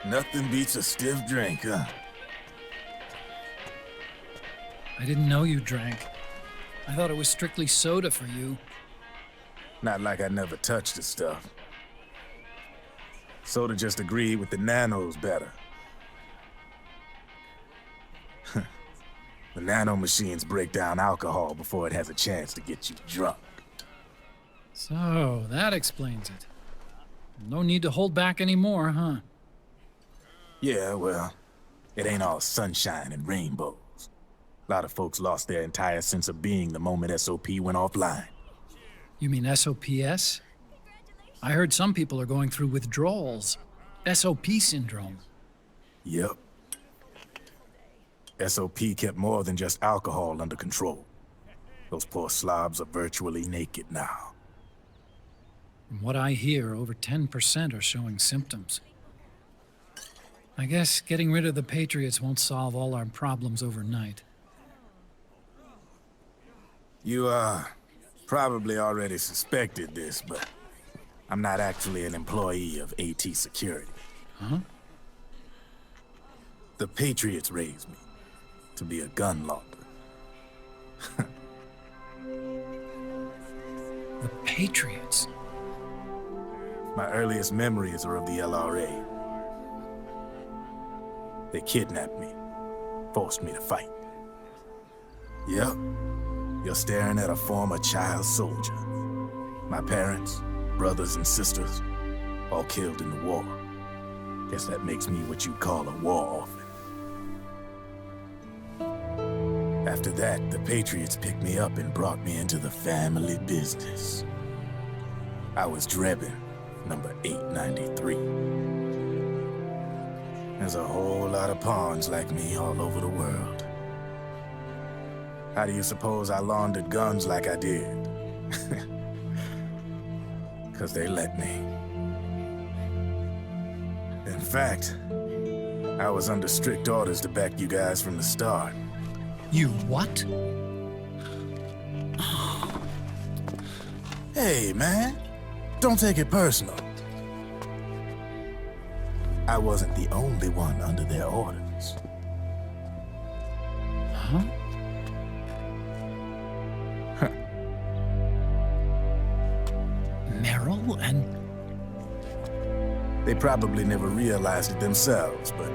Nothing beats a stiff drink, huh? I didn't know you drank. I thought it was strictly soda for you. Not like I never touched the stuff. Soda just agreed with the nanos better. The nano machines break down alcohol before it has a chance to get you drunk. So, that explains it. No need to hold back anymore, huh? Yeah, well, it ain't all sunshine and rainbows. A lot of folks lost their entire sense of being the moment SOP went offline. You mean SOPS? I heard some people are going through withdrawals. SOP syndrome. Yep. SOP kept more than just alcohol under control. Those poor slobs are virtually naked now. From what I hear, over 10% are showing symptoms. I guess getting rid of the Patriots won't solve all our problems overnight. You, probably already suspected this, but I'm not actually an employee of AT Security. Huh? The Patriots raised me to be a gun launder. The Patriots? My earliest memories are of the LRA. They kidnapped me, forced me to fight. Yep, you're staring at a former child soldier. My parents, brothers and sisters, all killed in the war. Guess that makes me what you'd call a war orphan. After that, the Patriots picked me up and brought me into the family business. I was Drebin, number 893. There's a whole lot of pawns like me all over the world. How do you suppose I laundered guns like I did? 'Cause they let me. In fact, I was under strict orders to back you guys from the start. You what? Hey, man. Don't take it personal. I wasn't the only one under their orders. Huh? Merrill and... They probably never realized it themselves, but...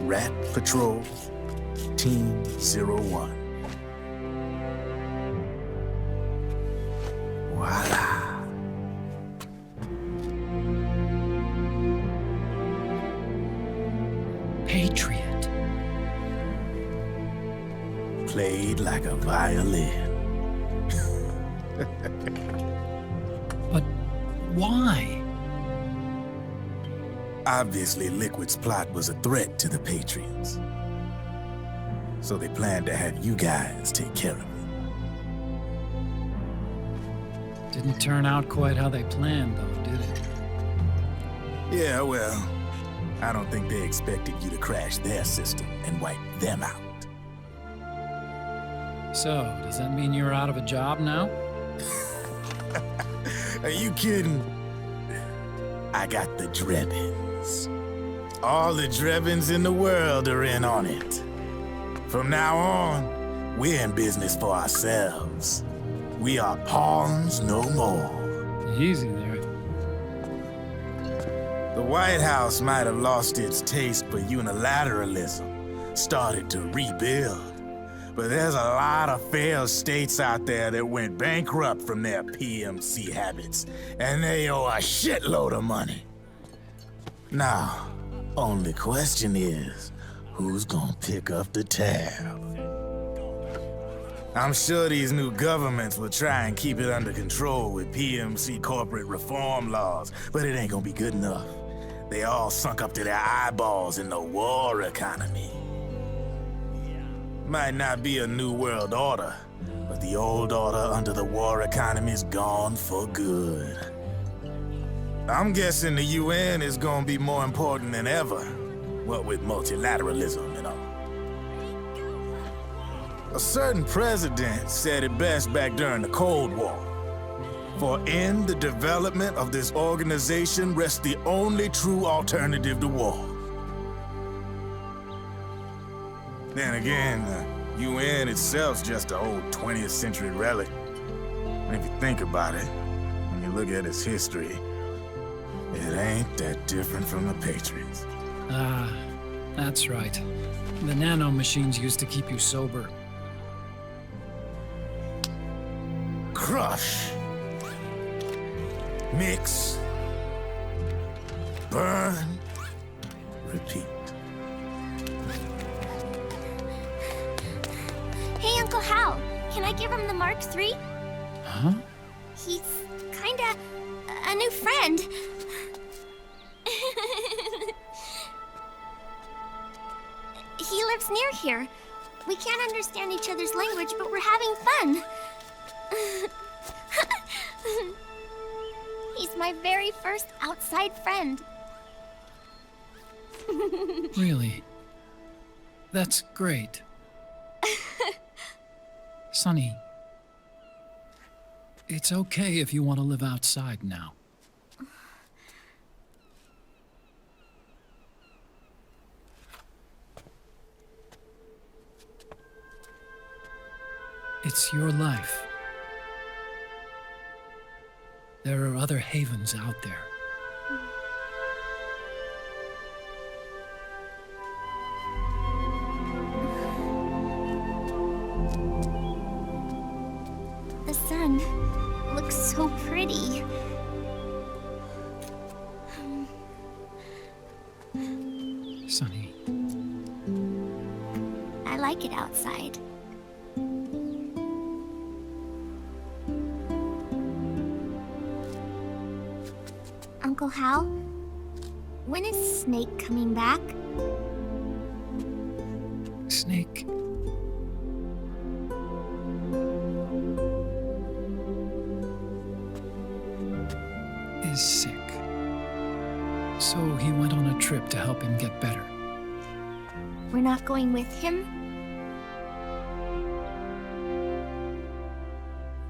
Rat Patrol, Team 01. Voila. Patriot. Played like a violin. But why? Obviously, Liquid's plot was a threat to the Patriots. So they planned to have you guys take care of it. Didn't turn out quite how they planned, though, did it? Yeah, well, I don't think they expected you to crash their system and wipe them out. So, does that mean you're out of a job now? Are you kidding? I got the Drebins. All the Drebins in the world are in on it. From now on, we're in business for ourselves. We are pawns no more. Easy there. The White House might have lost its taste for unilateralism, started to rebuild. But there's a lot of failed states out there that went bankrupt from their PMC habits, and they owe a shitload of money. Now, only question is, who's gonna pick up the tab? I'm sure these new governments will try and keep it under control with PMC corporate reform laws, but it ain't gonna be good enough. They all sunk up to their eyeballs in the war economy. Might not be a new world order, but the old order under the war economy's gone for good. I'm guessing the UN is gonna be more important than ever, what with multilateralism and all. A certain president said it best back during the Cold War. For in the development of this organization rests the only true alternative to war. Then again, the UN itself's just an old 20th century relic. And if you think about it, when you look at its history, it ain't that different from the Patriots. Ah, that's right. The nanomachines used to keep you sober. Crush. Mix. Burn. Repeat. Hey, Uncle Hal, can I give him the Mark III? Huh? He's kinda a new friend. He lives near here. We can't understand each other's language, but we're having fun. He's my very first outside friend. Really? That's great. Sonny, it's okay if you want to live outside now. It's your life. There are other havens out there. The sun looks so pretty. Sonny, I like it outside. Uncle Hal, when is Snake coming back? Snake. Is sick. So he went on a trip to help him get better. We're not going with him?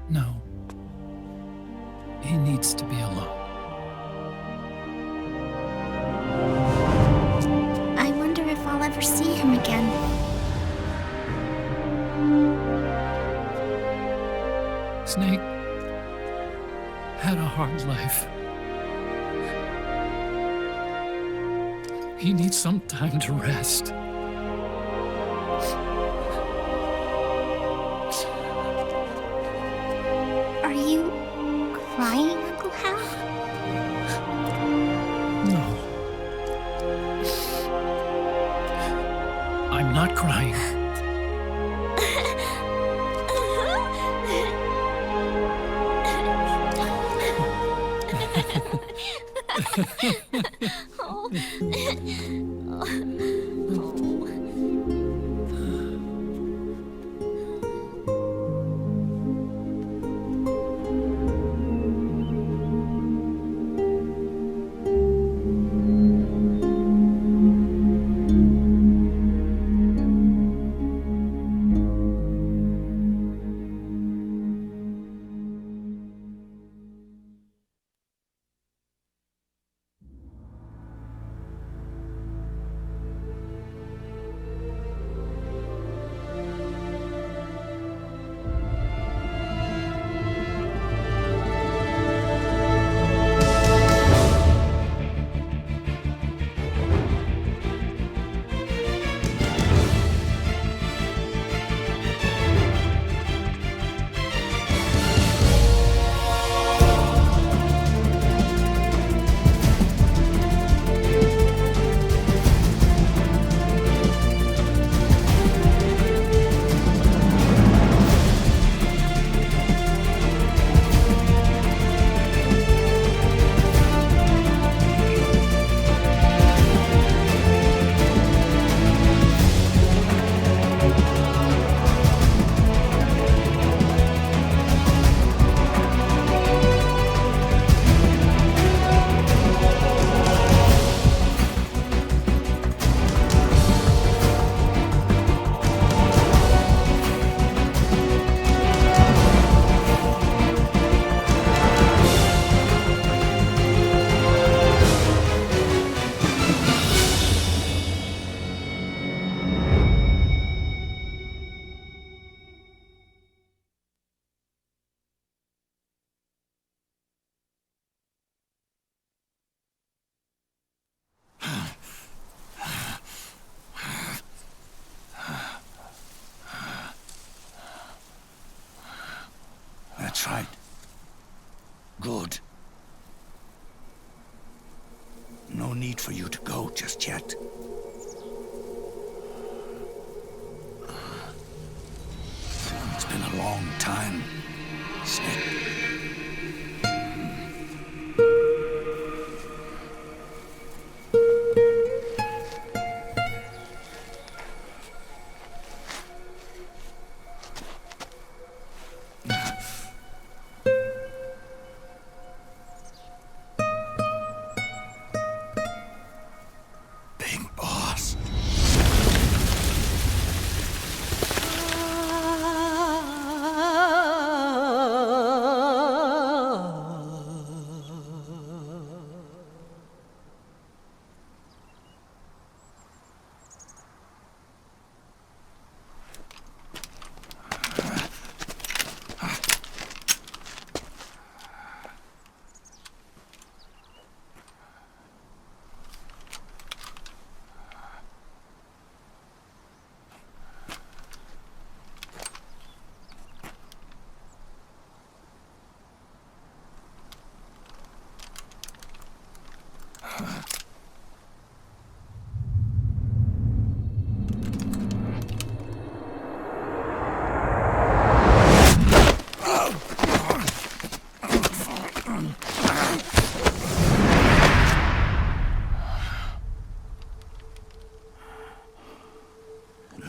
No. He needs to be alone. I wonder if I'll ever see him again. Snake had a hard life. He needs some time to rest. Are you crying, Uncle Hal? No. I'm not crying. That's right. Good. No need for you to go just yet. It's been a long time, Snip. Big boss.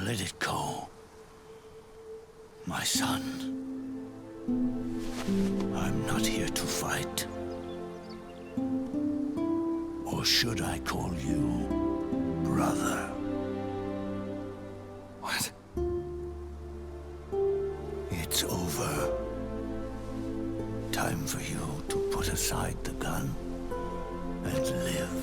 Let it go, my son. I'm not here to fight. Or should I call you brother? What? It's over. Time for you to put aside the gun and live.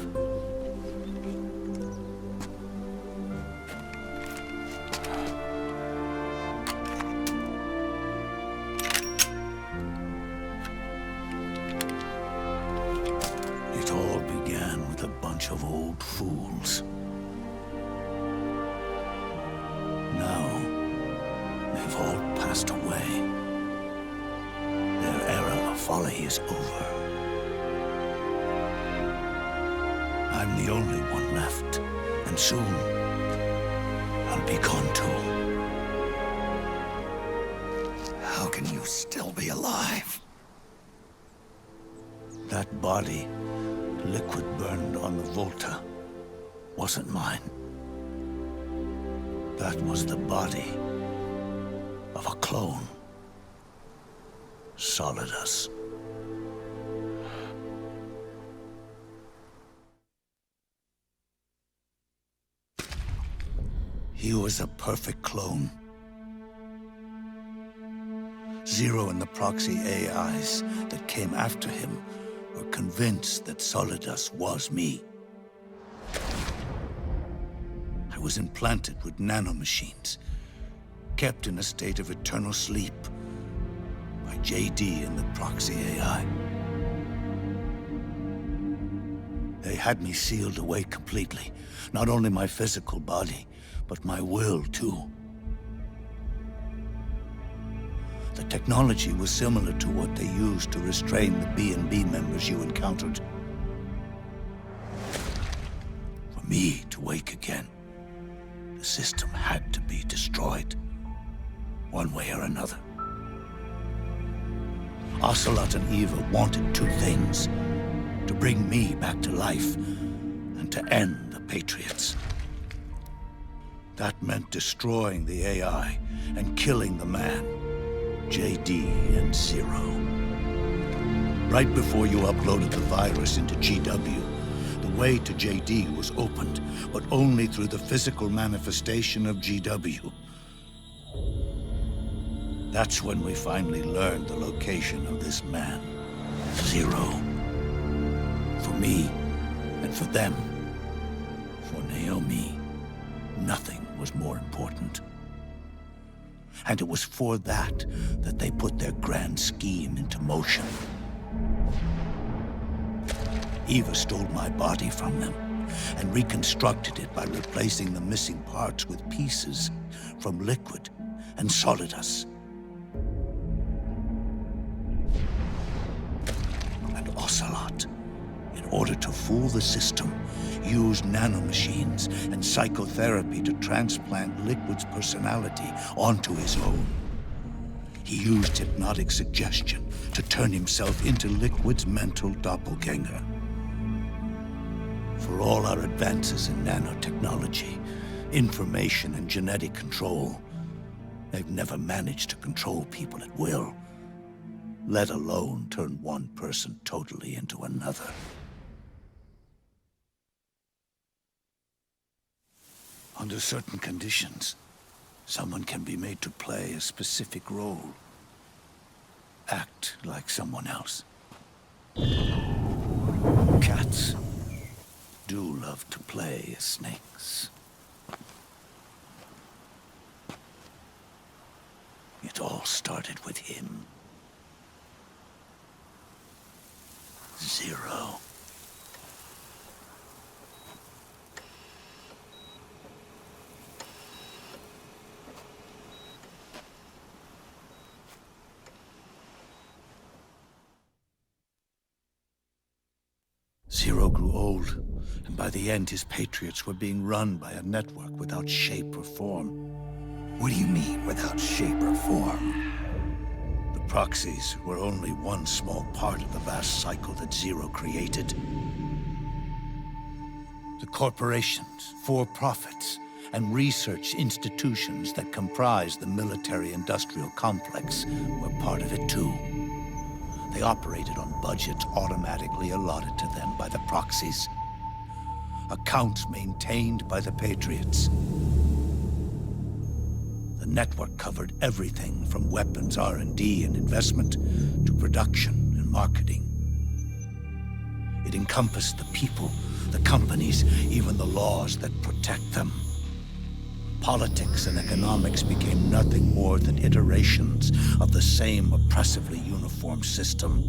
It all began with a bunch of old fools. Now, they've all passed away. Their era of folly is over. I'm the only one left, and soon, I'll be gone too. How can you still be alive? That body, liquid burned on the Volta, wasn't mine. That was the body of a clone. Solidus. He was a perfect clone. Zero and the proxy AIs that came after him were convinced that Solidus was me. I was implanted with nanomachines, kept in a state of eternal sleep by JD and the proxy AI. They had me sealed away completely, not only my physical body, but my will too. The technology was similar to what they used to restrain the B&B members you encountered. For me to wake again, the system had to be destroyed, one way or another. Ocelot and Eva wanted two things: to bring me back to life and to end the Patriots. That meant destroying the AI and killing the man, JD and Zero. Right before you uploaded the virus into GW, the way to JD was opened, but only through the physical manifestation of GW. That's when we finally learned the location of this man, Zero. For me, and for them, for Naomi, nothing was more important. And it was for that they put their grand scheme into motion. Eva stole my body from them and reconstructed it by replacing the missing parts with pieces from Liquid and Solidus. order to fool the system, used nanomachines and psychotherapy to transplant Liquid's personality onto his own. He used hypnotic suggestion to turn himself into Liquid's mental doppelganger. For all our advances in nanotechnology, information and genetic control, they've never managed to control people at will, let alone turn one person totally into another. Under certain conditions, someone can be made to play a specific role. Act like someone else. Cats do love to play as snakes. It all started with him. Zero. Zero grew old, and by the end his Patriots were being run by a network without shape or form. What do you mean, without shape or form? The proxies were only one small part of the vast cycle that Zero created. The corporations, for-profits, and research institutions that comprise the military-industrial complex were part of it too. They operated on budgets automatically allotted to them by the proxies. Accounts maintained by the Patriots. The network covered everything from weapons R&D and investment to production and marketing. It encompassed the people, the companies, even the laws that protect them. Politics and economics became nothing more than iterations of the same oppressively uniform system.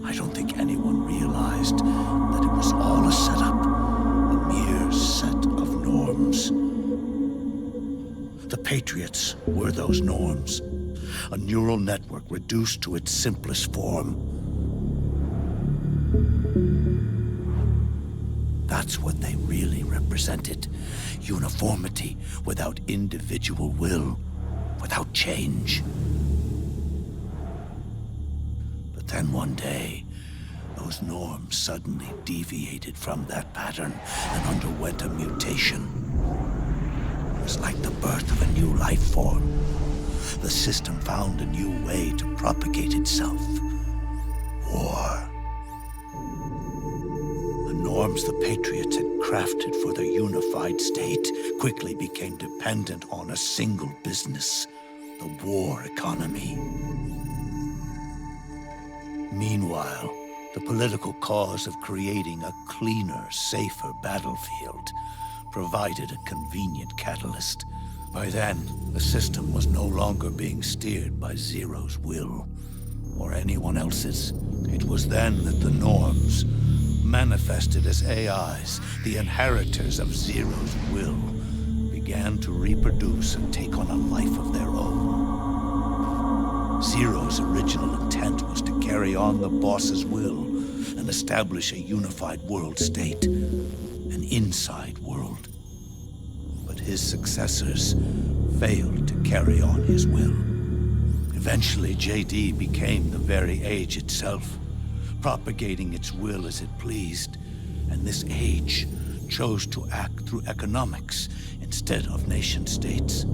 I don't think anyone realized that it was all a setup, a mere set of norms. The Patriots were those norms, a neural network reduced to its simplest form. That's what they really represented. Uniformity without individual will, without change. But then one day, those norms suddenly deviated from that pattern and underwent a mutation. It was like the birth of a new life form. The system found a new way to propagate itself. War. The norms the Patriots had crafted for their unified state quickly became dependent on a single business, the war economy. Meanwhile, the political cause of creating a cleaner, safer battlefield provided a convenient catalyst. By then, the system was no longer being steered by Zero's will, or anyone else's. It was then that the norms, manifested as AIs, the inheritors of Zero's will, began to reproduce and take on a life of their own. Zero's original intent was to carry on the boss's will and establish a unified world state, an inside world. But his successors failed to carry on his will. Eventually, JD became the very age itself, propagating its will as it pleased, and this age chose to act through economics instead of nation-states.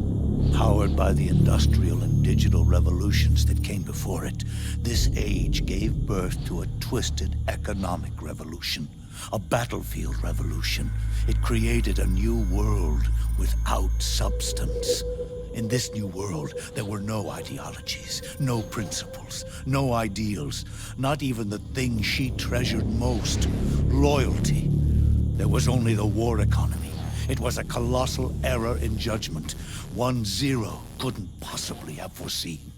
Powered by the industrial and digital revolutions that came before it, this age gave birth to a twisted economic revolution, a battlefield revolution. It created a new world without substance. In this new world, there were no ideologies, no principles, no ideals, not even the thing she treasured most, loyalty. There was only the war economy. It was a colossal error in judgment, one Zero couldn't possibly have foreseen.